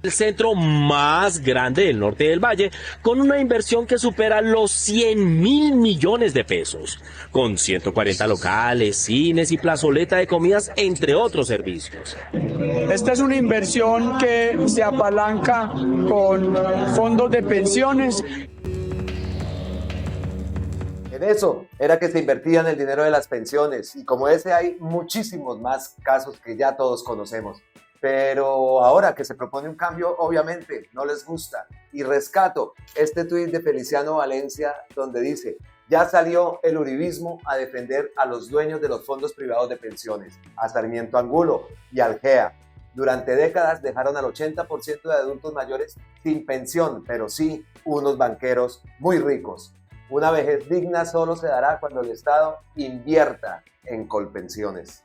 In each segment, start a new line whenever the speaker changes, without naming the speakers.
El centro más grande del norte del valle, con una inversión que supera los 100.000 millones de pesos, con 140 locales, cines y plazoleta de comidas, entre otros servicios.
Esta es una inversión que se apalanca con fondos de pensiones.
En eso era que se invertían el dinero de las pensiones, y como ese hay muchísimos más casos que ya todos conocemos. Pero ahora que se propone un cambio, obviamente no les gusta. Y rescato este tuit de Feliciano Valencia donde dice: ya salió el uribismo a defender a los dueños de los fondos privados de pensiones, a Sarmiento Angulo y al GEA. Durante décadas dejaron al 80% de adultos mayores sin pensión, pero sí unos banqueros muy ricos. Una vejez digna solo se dará cuando el Estado invierta en colpensiones.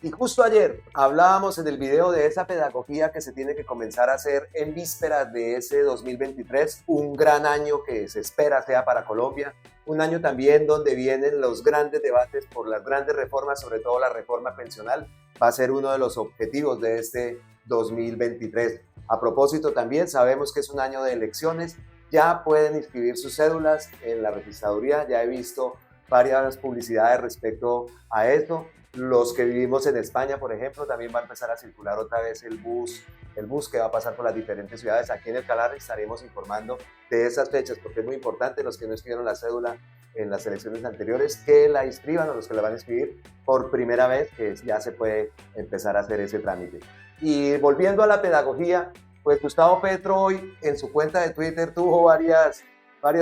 Y justo ayer hablábamos en el video de esa pedagogía que se tiene que comenzar a hacer en vísperas de ese 2023, un gran año que se espera sea para Colombia, un año también donde vienen los grandes debates por las grandes reformas, sobre todo la reforma pensional, va a ser uno de los objetivos de este 2023. A propósito, también sabemos que es un año de elecciones, ya pueden inscribir sus cédulas en la registraduría, ya he visto varias publicidades respecto a esto. Los que vivimos en España, por ejemplo, también va a empezar a circular otra vez el bus que va a pasar por las diferentes ciudades. Aquí en el Calar estaremos informando de esas fechas, porque es muy importante los que no inscribieron la cédula en las elecciones anteriores, que la inscriban, o los que la van a inscribir por primera vez, que ya se puede empezar a hacer ese trámite. Y volviendo a la pedagogía, pues Gustavo Petro hoy en su cuenta de Twitter tuvo varias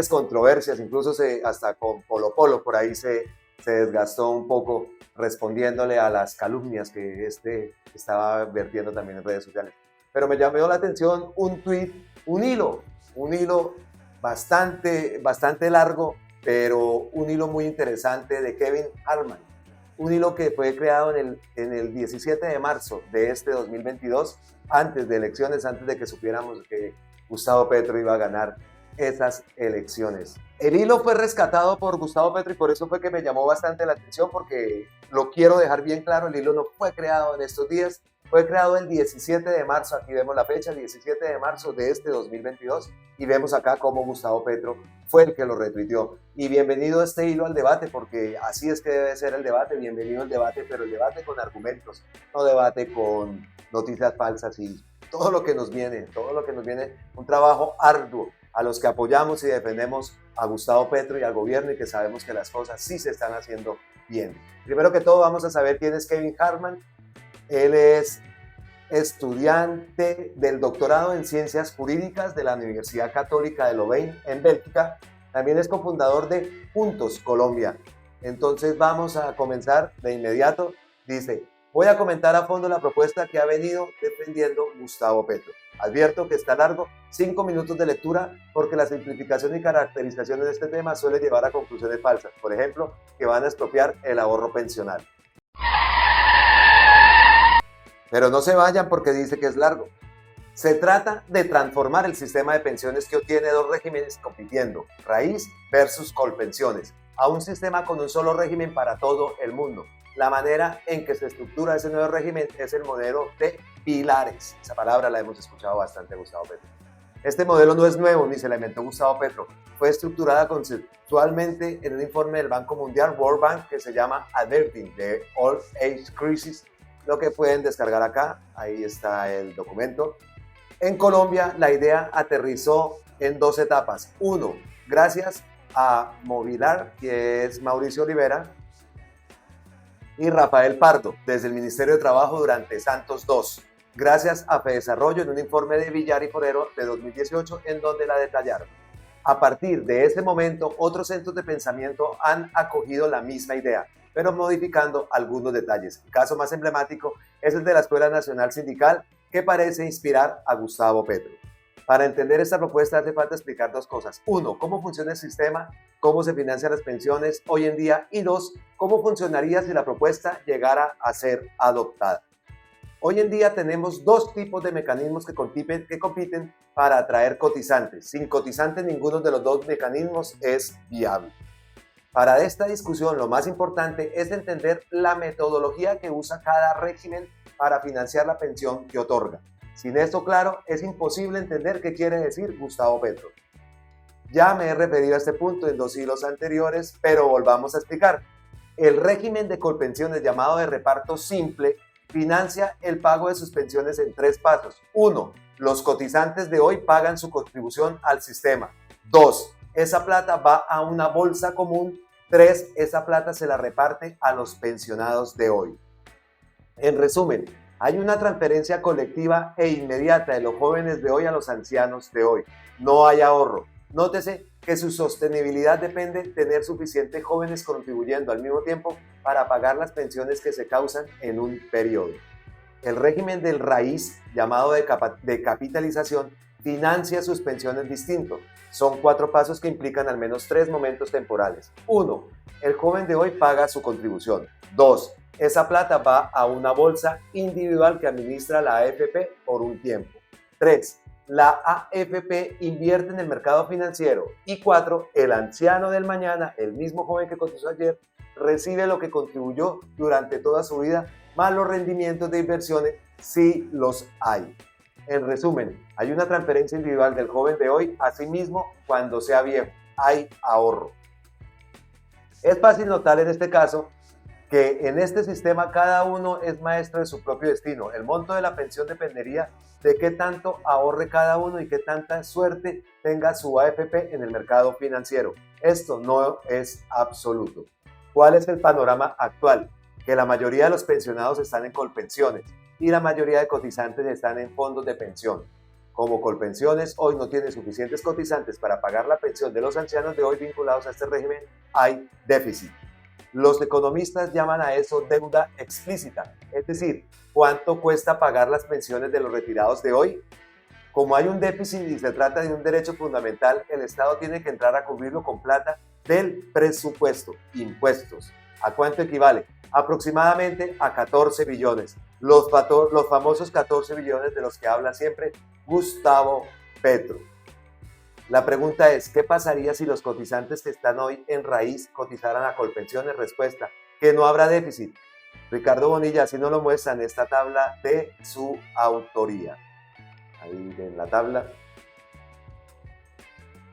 controversias, incluso hasta con Polo Polo por ahí se desgastó un poco respondiéndole a las calumnias que estaba vertiendo también en redes sociales. Pero me llamó la atención un tweet, un hilo bastante largo, pero un hilo muy interesante de Kevin Harman. Un hilo que fue creado en el 17 de marzo de este 2022, antes de elecciones, antes de que supiéramos que Gustavo Petro iba a ganar esas elecciones. El hilo fue rescatado por Gustavo Petro y por eso fue que me llamó bastante la atención, porque lo quiero dejar bien claro, el hilo no fue creado en estos días, fue creado el 17 de marzo, aquí vemos la fecha, el 17 de marzo de este 2022, y vemos acá cómo Gustavo Petro fue el que lo retuiteó. Y bienvenido este hilo al debate, porque así es que debe ser el debate, bienvenido al debate, pero el debate con argumentos, no debate con noticias falsas y todo lo que nos viene, un trabajo arduo a los que apoyamos y defendemos a Gustavo Petro y al gobierno, y que sabemos que las cosas sí se están haciendo bien. Primero que todo vamos a saber quién es Kevin Harman. Él es estudiante del doctorado en Ciencias Jurídicas de la Universidad Católica de Louvain en Bélgica. También es cofundador de Juntos Colombia. Entonces vamos a comenzar de inmediato. Dice: voy a comentar a fondo la propuesta que ha venido defendiendo Gustavo Petro. Advierto que está largo, 5 minutos de lectura, porque la simplificación y caracterización de este tema suele llevar a conclusiones falsas. Por ejemplo, que van a expropiar el ahorro pensional. Pero no se vayan porque dice que es largo. Se trata de transformar el sistema de pensiones que obtiene dos regímenes compitiendo, raíz versus colpensiones, a un sistema con un solo régimen para todo el mundo. La manera en que se estructura ese nuevo régimen es el modelo de pilares. Esa palabra la hemos escuchado bastante, Gustavo Petro. Este modelo no es nuevo ni se la inventó Gustavo Petro. Fue estructurada conceptualmente en un informe del Banco Mundial, World Bank, que se llama Averting the Old Age Crisis, lo que pueden descargar acá. Ahí está el documento. En Colombia, la idea aterrizó en 2 etapas. Uno, gracias a Movilar, que es Mauricio Olivera, y Rafael Pardo, desde el Ministerio de Trabajo durante Santos II, gracias a FEDesarrollo en un informe de Villar y Forero de 2018 en donde la detallaron. A partir de ese momento, otros centros de pensamiento han acogido la misma idea, pero modificando algunos detalles. El caso más emblemático es el de la Escuela Nacional Sindical, que parece inspirar a Gustavo Petro. Para entender esta propuesta hace falta explicar 2 cosas. 1, cómo funciona el sistema, cómo se financian las pensiones hoy en día, y 2, cómo funcionaría si la propuesta llegara a ser adoptada. Hoy en día tenemos 2 tipos de mecanismos que compiten para atraer cotizantes. Sin cotizantes, ninguno de los 2 mecanismos es viable. Para esta discusión, lo más importante es entender la metodología que usa cada régimen para financiar la pensión que otorga. Sin esto claro, es imposible entender qué quiere decir Gustavo Petro. Ya me he referido a este punto en 2 hilos anteriores, pero volvamos a explicar. El régimen de Colpensiones, llamado de reparto simple, financia el pago de sus pensiones en 3 pasos. 1. Los cotizantes de hoy pagan su contribución al sistema. 2. Esa plata va a una bolsa común. 3. Esa plata se la reparte a los pensionados de hoy. En resumen, hay una transferencia colectiva e inmediata de los jóvenes de hoy a los ancianos de hoy. No hay ahorro. Nótese que su sostenibilidad depende de tener suficientes jóvenes contribuyendo al mismo tiempo para pagar las pensiones que se causan en un periodo. El régimen del raíz, llamado de capitalización, financia sus pensiones distinto. Son 4 pasos que implican al menos 3 momentos temporales. 1. El joven de hoy paga su contribución. 2. Esa plata va a una bolsa individual que administra la AFP por un tiempo. 3. La AFP invierte en el mercado financiero. Y 4. El anciano del mañana, el mismo joven que cotizó ayer, recibe lo que contribuyó durante toda su vida, más los rendimientos de inversiones si los hay. En resumen, hay una transferencia individual del joven de hoy a sí mismo cuando sea viejo. Hay ahorro. Es fácil notar en este caso que en este sistema cada uno es maestro de su propio destino. El monto de la pensión dependería de qué tanto ahorre cada uno y qué tanta suerte tenga su AFP en el mercado financiero. Esto no es absoluto. ¿Cuál es el panorama actual? Que la mayoría de los pensionados están en Colpensiones y la mayoría de cotizantes están en fondos de pensión. Como Colpensiones hoy no tiene suficientes cotizantes para pagar la pensión de los ancianos de hoy vinculados a este régimen, hay déficit. Los economistas llaman a eso deuda explícita, es decir, ¿cuánto cuesta pagar las pensiones de los retirados de hoy? Como hay un déficit y se trata de un derecho fundamental, el Estado tiene que entrar a cubrirlo con plata del presupuesto, impuestos. ¿A cuánto equivale? Aproximadamente a 14 billones. Los famosos 14 billones de los que habla siempre Gustavo Petro. La pregunta es, ¿qué pasaría si los cotizantes que están hoy en raíz cotizaran a Colpensiones? Respuesta, que no habrá déficit. Ricardo Bonilla, así nos lo muestra en esta tabla de su autoría. Ahí en la tabla.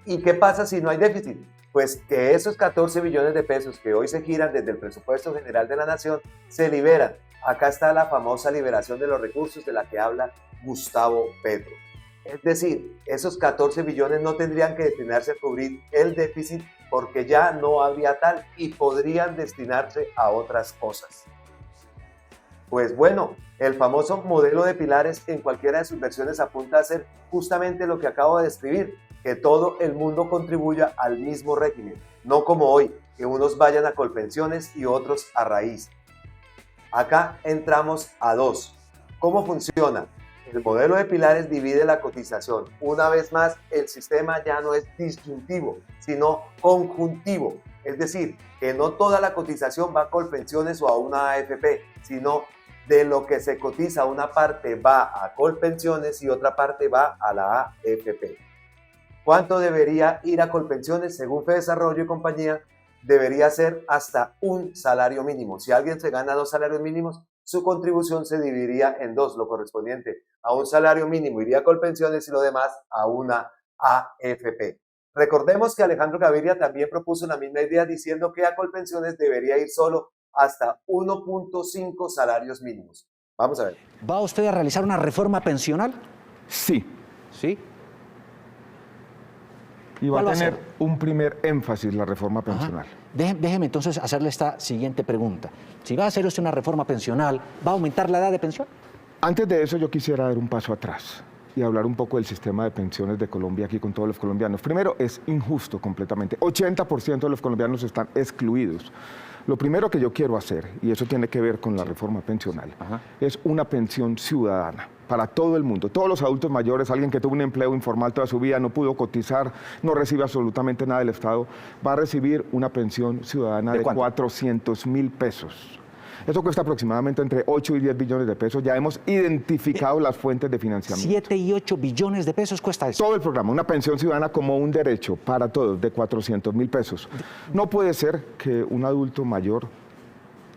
¿Y qué pasa si no hay déficit? Pues que esos 14 billones de pesos que hoy se giran desde el presupuesto general de la nación se liberan. Acá está la famosa liberación de los recursos de la que habla Gustavo Petro. Es decir, esos 14 billones no tendrían que destinarse a cubrir el déficit porque ya no habría tal y podrían destinarse a otras cosas. Pues bueno, el famoso modelo de pilares en cualquiera de sus versiones apunta a hacer justamente lo que acabo de describir, que todo el mundo contribuya al mismo régimen, no como hoy, que unos vayan a Colpensiones y otros a raíz. Acá entramos a 2. ¿Cómo funciona? El modelo de pilares divide la cotización. Una vez más, el sistema ya no es disyuntivo, sino conjuntivo. Es decir, que no toda la cotización va a Colpensiones o a una AFP, sino de lo que se cotiza, una parte va a Colpensiones y otra parte va a la AFP. ¿Cuánto debería ir a Colpensiones? Según FEDesarrollo y compañía, debería ser hasta un salario mínimo. Si alguien se gana 2 salarios mínimos, su contribución se dividiría en 2, lo correspondiente a un salario mínimo iría a Colpensiones y lo demás a una AFP. Recordemos que Alejandro Gaviria también propuso la misma idea diciendo que a Colpensiones debería ir solo hasta 1.5 salarios mínimos. Vamos a ver.
¿Va usted a realizar una reforma pensional?
Sí.
Sí.
Y va a
¿Cuál
tener
va a ser?
un primer énfasis la reforma pensional.
Déjeme entonces hacerle esta siguiente pregunta. Si va a hacer usted una reforma pensional, ¿va a aumentar la edad de pensión?
Antes de eso yo quisiera dar un paso atrás y hablar un poco del sistema de pensiones de Colombia aquí con todos los colombianos. Primero, es injusto completamente. 80% de los colombianos están excluidos. Lo primero que yo quiero hacer, y eso tiene que ver con la reforma pensional, es una pensión ciudadana para todo el mundo. Todos los adultos mayores, alguien que tuvo un empleo informal toda su vida, no pudo cotizar, no recibe absolutamente nada del Estado, va a recibir una pensión ciudadana de 400.000 pesos. Eso cuesta aproximadamente entre 8 y 10 billones de pesos. Ya hemos identificado las fuentes de financiamiento.
7 y 8 billones de pesos cuesta eso.
Todo el programa, una pensión ciudadana como un derecho para todos de 400.000 pesos. No puede ser que un adulto mayor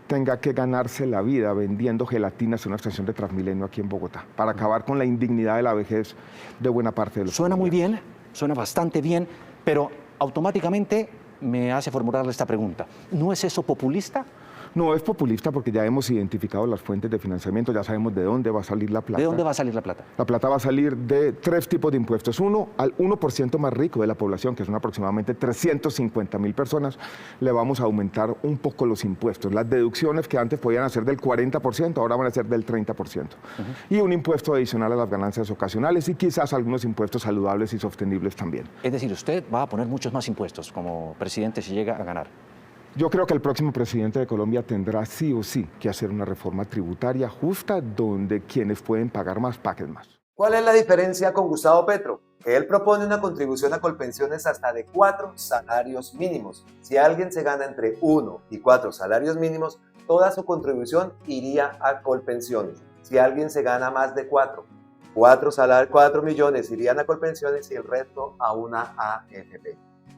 tenga que ganarse la vida vendiendo gelatinas en una estación de Transmilenio aquí en Bogotá, para acabar con la indignidad de la vejez de buena parte de los
Suena muy
colombianos.
bien, suena bastante bien, pero automáticamente me hace formularle esta pregunta. ¿No es eso populista?
No es populista porque ya hemos identificado las fuentes de financiamiento, ya sabemos de dónde va a salir la plata.
¿De dónde va a salir la plata?
La plata va a salir de 3 tipos de impuestos. Uno, al 1% más rico de la población, que son aproximadamente 350.000 personas, le vamos a aumentar un poco los impuestos. Las deducciones que antes podían ser del 40%, ahora van a ser del 30%. Y un impuesto adicional a las ganancias ocasionales y quizás algunos impuestos saludables y sostenibles también.
Es decir, usted va a poner muchos más impuestos como presidente si llega a ganar.
Yo creo que el próximo presidente de Colombia tendrá sí o sí que hacer una reforma tributaria justa donde quienes pueden pagar más paguen más.
¿Cuál es la diferencia con Gustavo Petro? Que él propone una contribución a Colpensiones hasta de 4 salarios mínimos. Si alguien se gana entre 1 y 4 salarios mínimos, toda su contribución iría a Colpensiones. Si alguien se gana más de 4 millones irían a Colpensiones y el resto a una AFP.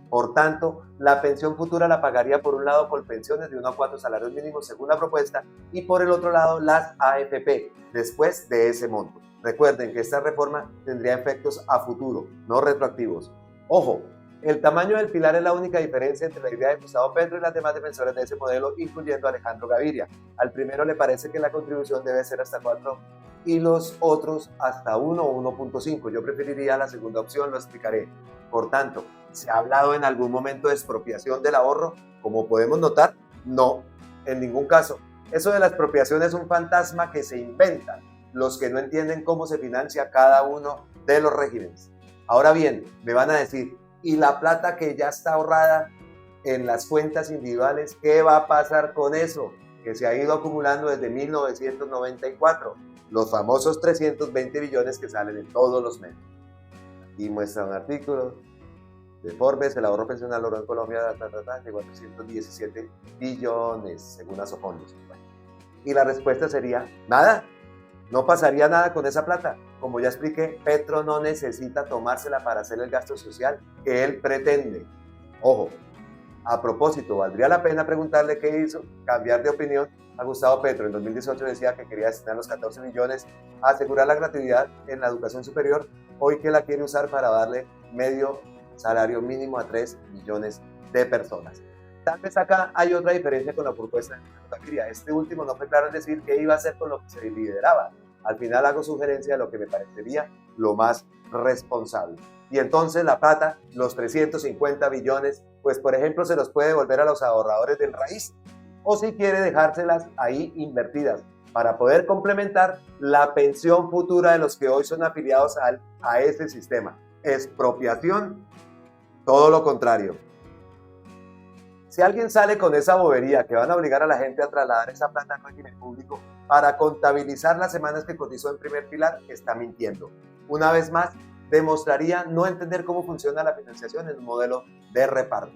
Por tanto, la pensión futura la pagaría por un lado Colpensiones de 1 a 4 salarios mínimos según la propuesta y por el otro lado las AFP después de ese monto. Recuerden que esta reforma tendría efectos a futuro, no retroactivos. Ojo, el tamaño del pilar es la única diferencia entre la idea de Gustavo Petro y las demás defensoras de ese modelo, incluyendo a Alejandro Gaviria. Al primero le parece que la contribución debe ser hasta 4 y los otros hasta 1 o 1.5. Yo preferiría la segunda opción, lo explicaré. Por tanto, ¿se ha hablado en algún momento de expropiación del ahorro? Como podemos notar, no, en ningún caso. Eso de la expropiación es un fantasma que se inventan los que no entienden cómo se financia cada uno de los regímenes. Ahora bien, me van a decir, ¿y la plata que ya está ahorrada en las cuentas individuales, qué va a pasar con eso? Que se ha ido acumulando desde 1994, los famosos 320 billones que salen en todos los medios. Aquí muestra un artículo de Forbes, el ahorro pensional logró en Colombia llegó a 317 billones, según Asofondos. Y la respuesta sería, nada, no pasaría nada con esa plata. Como ya expliqué, Petro no necesita tomársela para hacer el gasto social que él pretende. Ojo, a propósito, valdría la pena preguntarle qué hizo, cambiar de opinión a Gustavo Petro. En 2018 decía que quería destinar los 14 millones a asegurar la gratuidad en la educación superior, hoy que la quiere usar para darle medio salario mínimo a 3 millones de personas. Tal vez acá hay otra diferencia con la propuesta de Gaviria. Este último no fue claro en decir qué iba a hacer con lo que se lideraba. Al final hago sugerencia de lo que me parecería lo más responsable. Y entonces la plata, los 350 billones, pues por ejemplo se los puede devolver a los ahorradores del raíz, o si quiere dejárselas ahí invertidas para poder complementar la pensión futura de los que hoy son afiliados a ese sistema. Expropiación, todo lo contrario. Si alguien sale con esa bobería que van a obligar a la gente a trasladar esa plata al régimen público para contabilizar las semanas que cotizó en primer pilar, está mintiendo. Una vez más, demostraría no entender cómo funciona la financiación en un modelo de reparto.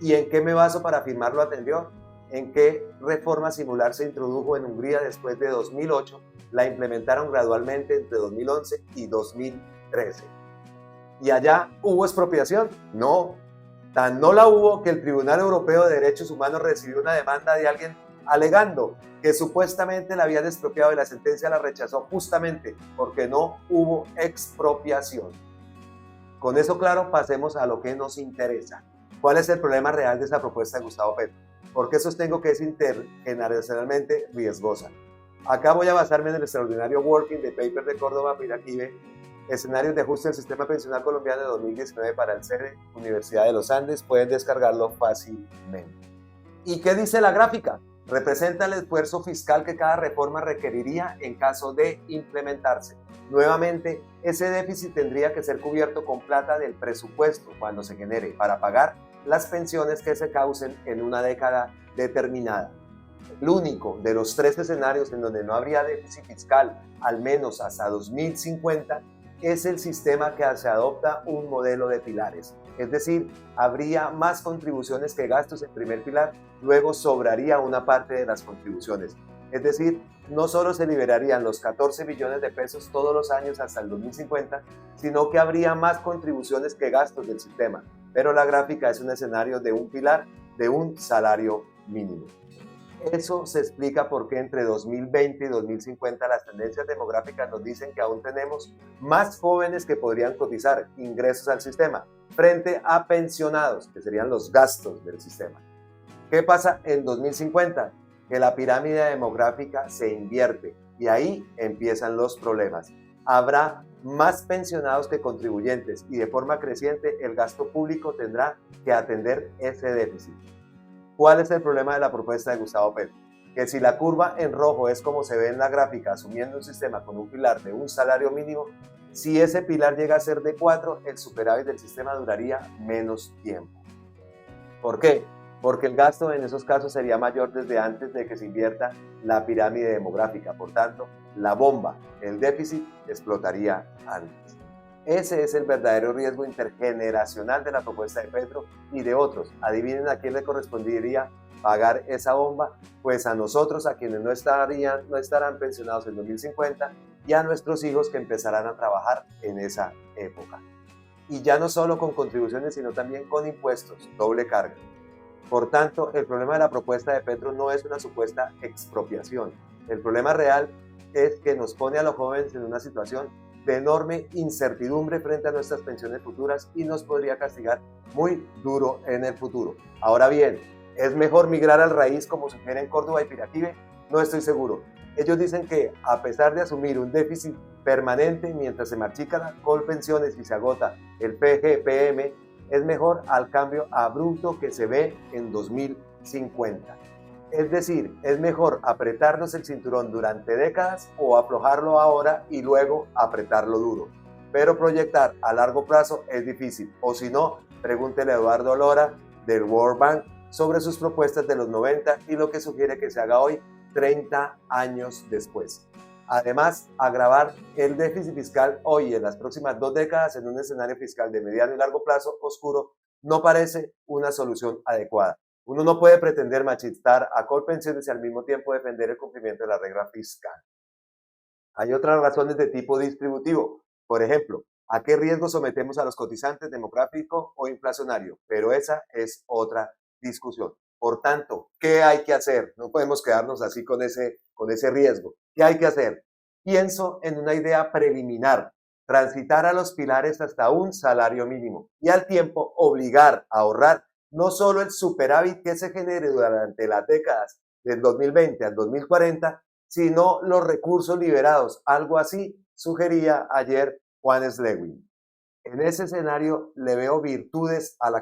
¿Y en qué me baso para afirmar lo anterior? En qué reforma similar se introdujo en Hungría después de 2008, la implementaron gradualmente entre 2011 y 2013. ¿Y allá hubo expropiación? No. Tan no la hubo que el Tribunal Europeo de Derechos Humanos recibió una demanda de alguien alegando que supuestamente la habían expropiado y la sentencia la rechazó justamente porque no hubo expropiación. Con eso claro, pasemos a lo que nos interesa. ¿Cuál es el problema real de esa propuesta de Gustavo Petro? ¿Por qué sostengo que es intergeneracionalmente riesgosa? Acá voy a basarme en el extraordinario working de paper de Córdoba, Piraquive, escenarios de ajuste del sistema pensional colombiano de 2019 para el CERE, Universidad de los Andes. Pueden descargarlo fácilmente. ¿Y qué dice la gráfica? Representa el esfuerzo fiscal que cada reforma requeriría en caso de implementarse. Nuevamente, ese déficit tendría que ser cubierto con plata del presupuesto cuando se genere para pagar las pensiones que se causen en una década determinada. El único de los 3 escenarios en donde no habría déficit fiscal, al menos hasta 2050, es el sistema que se adopta un modelo de pilares. Es decir, habría más contribuciones que gastos en primer pilar, luego sobraría una parte de las contribuciones. Es decir, no solo se liberarían los 14 billones de pesos todos los años hasta el 2050, sino que habría más contribuciones que gastos del sistema. Pero la gráfica es un escenario de un pilar, de un salario mínimo. Eso se explica por qué entre 2020 y 2050 las tendencias demográficas nos dicen que aún tenemos más jóvenes que podrían cotizar ingresos al sistema frente a pensionados, que serían los gastos del sistema. ¿Qué pasa en 2050? Que la pirámide demográfica se invierte y ahí empiezan los problemas. Habrá más pensionados que contribuyentes y de forma creciente el gasto público tendrá que atender ese déficit. ¿Cuál es el problema de la propuesta de Gustavo Petro? Que si la curva en rojo es como se ve en la gráfica, asumiendo un sistema con un pilar de un salario mínimo, si ese pilar llega a ser de 4, el superávit del sistema duraría menos tiempo. ¿Por qué? Porque el gasto en esos casos sería mayor desde antes de que se invierta la pirámide demográfica. Por tanto, la bomba, el déficit, explotaría antes. Ese es el verdadero riesgo intergeneracional de la propuesta de Petro y de otros. Adivinen a quién le correspondería pagar esa bomba, pues a nosotros, a quienes no estarán pensionados en 2050, y a nuestros hijos que empezarán a trabajar en esa época. Y ya no solo con contribuciones, sino también con impuestos, doble carga. Por tanto, el problema de la propuesta de Petro no es una supuesta expropiación. El problema real es que nos pone a los jóvenes en una situación de enorme incertidumbre frente a nuestras pensiones futuras y nos podría castigar muy duro en el futuro. Ahora bien, ¿es mejor migrar al raíz como sugieren Córdoba y Piraquive? No estoy seguro. Ellos dicen que a pesar de asumir un déficit permanente mientras se marchican las Colpensiones y se agota el PGPM, es mejor al cambio abrupto que se ve en 2050. Es decir, es mejor apretarnos el cinturón durante décadas o aflojarlo ahora y luego apretarlo duro. Pero proyectar a largo plazo es difícil, o si no, pregúntele a Eduardo Lora del World Bank sobre sus propuestas de los 90 y lo que sugiere que se haga hoy, 30 años después. Además, agravar el déficit fiscal hoy en las próximas 2 décadas en un escenario fiscal de mediano y largo plazo oscuro no parece una solución adecuada. Uno no puede pretender machistar a Colpensiones y al mismo tiempo defender el cumplimiento de la regla fiscal. Hay otras razones de tipo distributivo. Por ejemplo, ¿a qué riesgo sometemos a los cotizantes, demográfico o inflacionario? Pero esa es otra discusión. Por tanto, ¿qué hay que hacer? No podemos quedarnos así con ese riesgo. ¿Qué hay que hacer? Pienso en una idea preliminar, transitar a los pilares hasta un salario mínimo y al tiempo obligar a ahorrar no solo el superávit que se genere durante las décadas del 2020 al 2040, sino los recursos liberados. Algo así sugería ayer Juan Slewin. En ese escenario le veo virtudes a la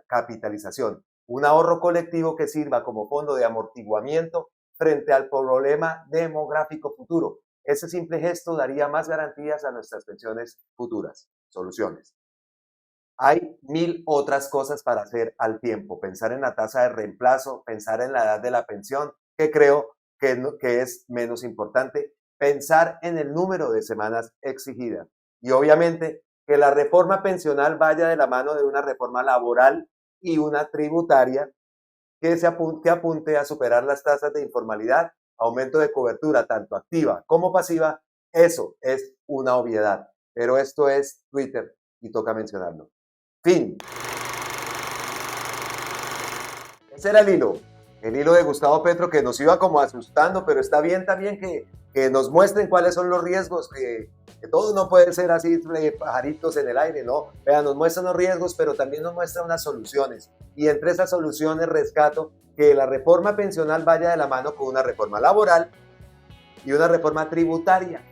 capitalización, un ahorro colectivo que sirva como fondo de amortiguamiento frente al problema demográfico futuro. Ese simple gesto daría más garantías a nuestras pensiones futuras. Soluciones. Hay 1000 otras cosas para hacer al tiempo. Pensar en la tasa de reemplazo, pensar en la edad de la pensión, que creo que es menos importante. Pensar en el número de semanas exigidas. Y obviamente que la reforma pensional vaya de la mano de una reforma laboral y una tributaria que apunte a superar las tasas de informalidad, aumento de cobertura tanto activa como pasiva. Eso es una obviedad. Pero esto es Twitter y toca mencionarlo. Fin. Ese era el hilo de Gustavo Petro que nos iba como asustando, pero está bien también que nos muestren cuáles son los riesgos, que todo no puede ser así, pajaritos en el aire, ¿no? Vean, nos muestran los riesgos, pero también nos muestran unas soluciones. Y entre esas soluciones rescato que la reforma pensional vaya de la mano con una reforma laboral y una reforma tributaria,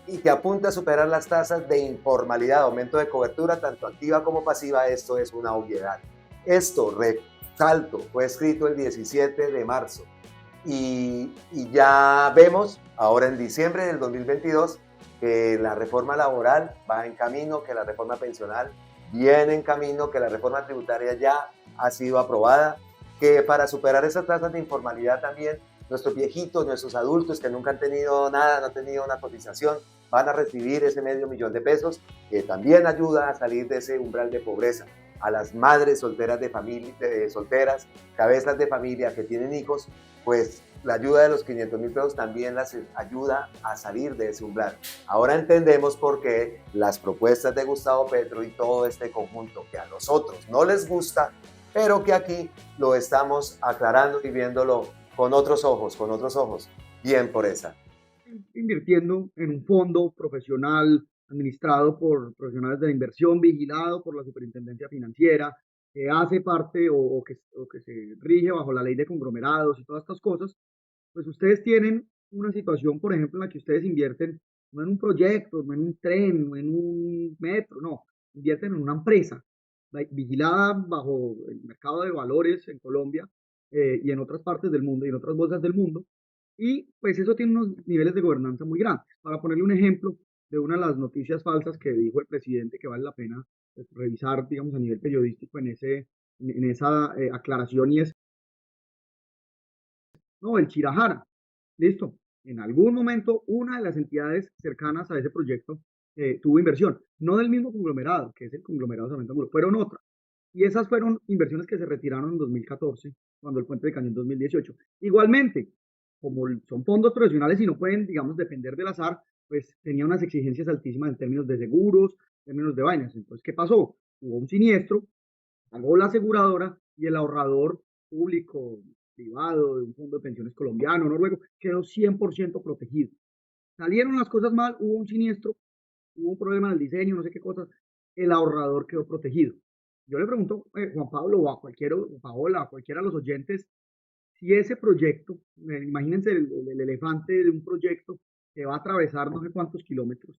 y que apunte a superar las tasas de informalidad, aumento de cobertura tanto activa como pasiva. Esto es una obviedad. Esto, resalto, fue escrito el 17 de marzo y ya vemos ahora en diciembre del 2022 que la reforma laboral va en camino, que la reforma pensional viene en camino, que la reforma tributaria ya ha sido aprobada, que para superar esas tasas de informalidad también nuestros viejitos, nuestros adultos que nunca han tenido nada, no han tenido una cotización, van a recibir ese $500,000 de pesos, que también ayuda a salir de ese umbral de pobreza. A las madres solteras solteras, cabezas de familia que tienen hijos, pues la ayuda de los $500,000 pesos también las ayuda a salir de ese umbral. Ahora entendemos por qué las propuestas de Gustavo Petro y todo este conjunto que a nosotros no les gusta, pero que aquí lo estamos aclarando y viéndolo con otros ojos. Bien por esa.
Invirtiendo en un fondo profesional administrado por profesionales de la inversión, vigilado por la Superintendencia Financiera, que hace parte o que se rige bajo la ley de conglomerados y todas estas cosas, pues ustedes tienen una situación, por ejemplo, en la que ustedes invierten no en un proyecto, no en un tren, no en un metro, no, invierten en una empresa vigilada bajo el mercado de valores en Colombia y en otras partes del mundo y en otras bolsas del mundo. Y pues eso tiene unos niveles de gobernanza muy grandes. Para ponerle un ejemplo de una de las noticias falsas que dijo el presidente que vale la pena pues, revisar, digamos, a nivel periodístico en esa aclaración y es, no, el Chirajara, listo. En algún momento una de las entidades cercanas a ese proyecto tuvo inversión, no del mismo conglomerado, que es el conglomerado de Cemento Angulo, fueron otras. Y esas fueron inversiones que se retiraron en 2014, cuando el puente cayó en 2018. Igualmente, como son fondos profesionales y no pueden, digamos, depender del azar, pues tenía unas exigencias altísimas en términos de seguros, en términos de vainas. Entonces, ¿qué pasó? Hubo un siniestro, pagó la aseguradora y el ahorrador público, privado, de un fondo de pensiones colombiano, noruego, quedó 100% protegido. Salieron las cosas mal, hubo un siniestro, hubo un problema del diseño, no sé qué cosas, el ahorrador quedó protegido. Yo le pregunto, Juan Pablo o a cualquiera, Paola, a cualquiera de los oyentes, si ese proyecto, imagínense el elefante de un proyecto que va a atravesar no sé cuántos kilómetros,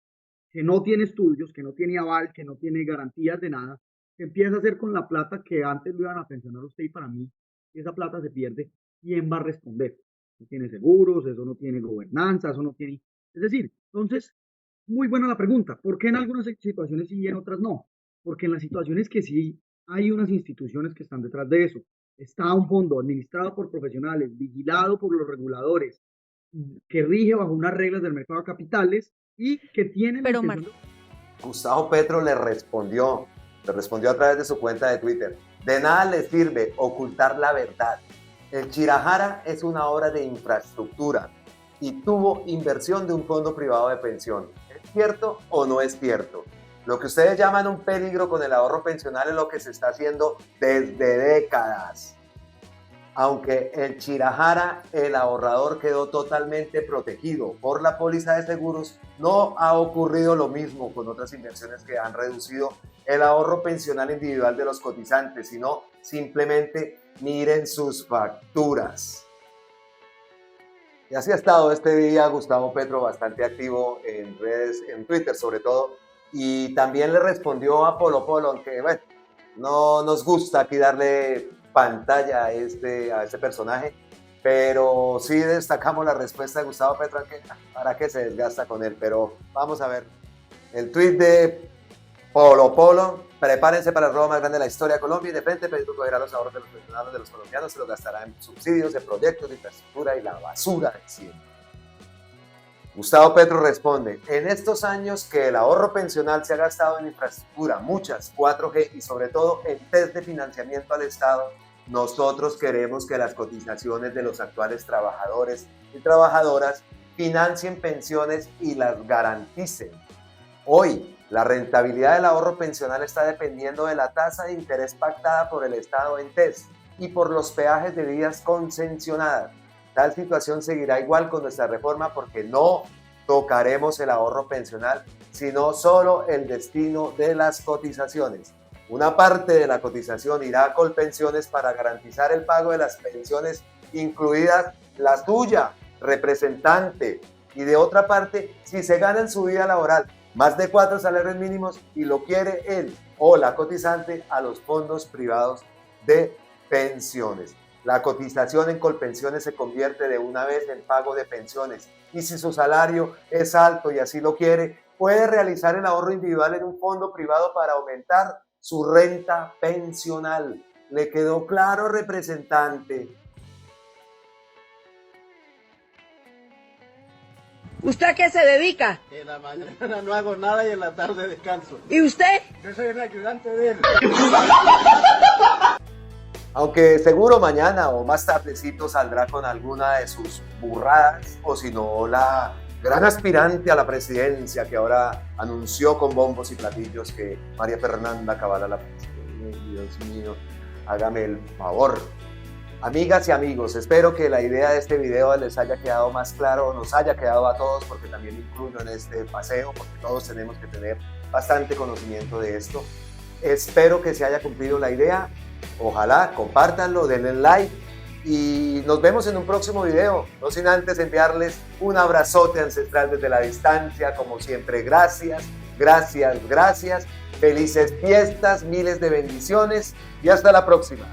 que no tiene estudios, que no tiene aval, que no tiene garantías de nada, que empieza a hacer con la plata que antes lo iban a pensionar a usted y para mí, y esa plata se pierde, ¿quién va a responder? No tiene seguros, eso no tiene gobernanza, eso no tiene... Es decir, entonces, muy buena la pregunta, ¿por qué en algunas situaciones sí y en otras no? Porque en las situaciones que sí hay unas instituciones que están detrás de eso. Está un fondo administrado por profesionales, vigilado por los reguladores, que rige bajo unas reglas del mercado de capitales y que tiene...
Gustavo Petro le respondió a través de su cuenta de Twitter: de nada le sirve ocultar la verdad. El Chirajara es una obra de infraestructura y tuvo inversión de un fondo privado de pensión. ¿Es cierto o no es cierto? Lo que ustedes llaman un peligro con el ahorro pensional es lo que se está haciendo desde décadas. Aunque el Chirajara, el ahorrador, quedó totalmente protegido por la póliza de seguros, no ha ocurrido lo mismo con otras inversiones que han reducido el ahorro pensional individual de los cotizantes, sino simplemente miren sus facturas. Y así ha estado este día Gustavo Petro, bastante activo en redes, en Twitter sobre todo, y también le respondió a Polo Polo, aunque bueno, no nos gusta aquí darle pantalla a este personaje, pero sí destacamos la respuesta de Gustavo Petro, para que se desgasta con él. Pero vamos a ver el tuit de Polo Polo: prepárense para el robo más grande de la historia de Colombia, y de frente Petro cogerá los ahorros de los pensionados de los colombianos, se los gastará en subsidios, en proyectos de infraestructura y la basura de siempre. Gustavo Petro responde: en estos años que el ahorro pensional se ha gastado en infraestructura, muchas, 4G y sobre todo en test de financiamiento al Estado, nosotros queremos que las cotizaciones de los actuales trabajadores y trabajadoras financien pensiones y las garanticen. Hoy, la rentabilidad del ahorro pensional está dependiendo de la tasa de interés pactada por el Estado en test y por los peajes de vías concesionadas. Tal situación seguirá igual con nuestra reforma porque no tocaremos el ahorro pensional, sino solo el destino de las cotizaciones. Una parte de la cotización irá a Colpensiones para garantizar el pago de las pensiones, incluidas la tuya, representante, y de otra parte, si se gana en su vida laboral más de 4 salarios mínimos y lo quiere él o la cotizante, a los fondos privados de pensiones. La cotización en Colpensiones se convierte de una vez en pago de pensiones, y si su salario es alto y así lo quiere, puede realizar el ahorro individual en un fondo privado para aumentar su renta pensional. ¿Le quedó claro, representante?
¿Usted a qué se dedica?
En la mañana no hago nada y en la tarde descanso.
¿Y usted?
Yo soy el ayudante de él.
Aunque seguro mañana o más tardecito saldrá con alguna de sus burradas, o si no, la gran aspirante a la presidencia que ahora anunció con bombos y platillos que María Fernanda Cabal a la presidencia. Dios mío, hágame el favor. Amigas y amigos, espero que la idea de este video les haya quedado más claro, nos haya quedado a todos, porque también me incluyo en este paseo, porque todos tenemos que tener bastante conocimiento de esto. Espero que se haya cumplido la idea, ojalá, compártanlo, denle like y nos vemos en un próximo video, no sin antes enviarles un abrazote ancestral desde la distancia, como siempre, gracias, gracias, gracias, felices fiestas, miles de bendiciones y hasta la próxima.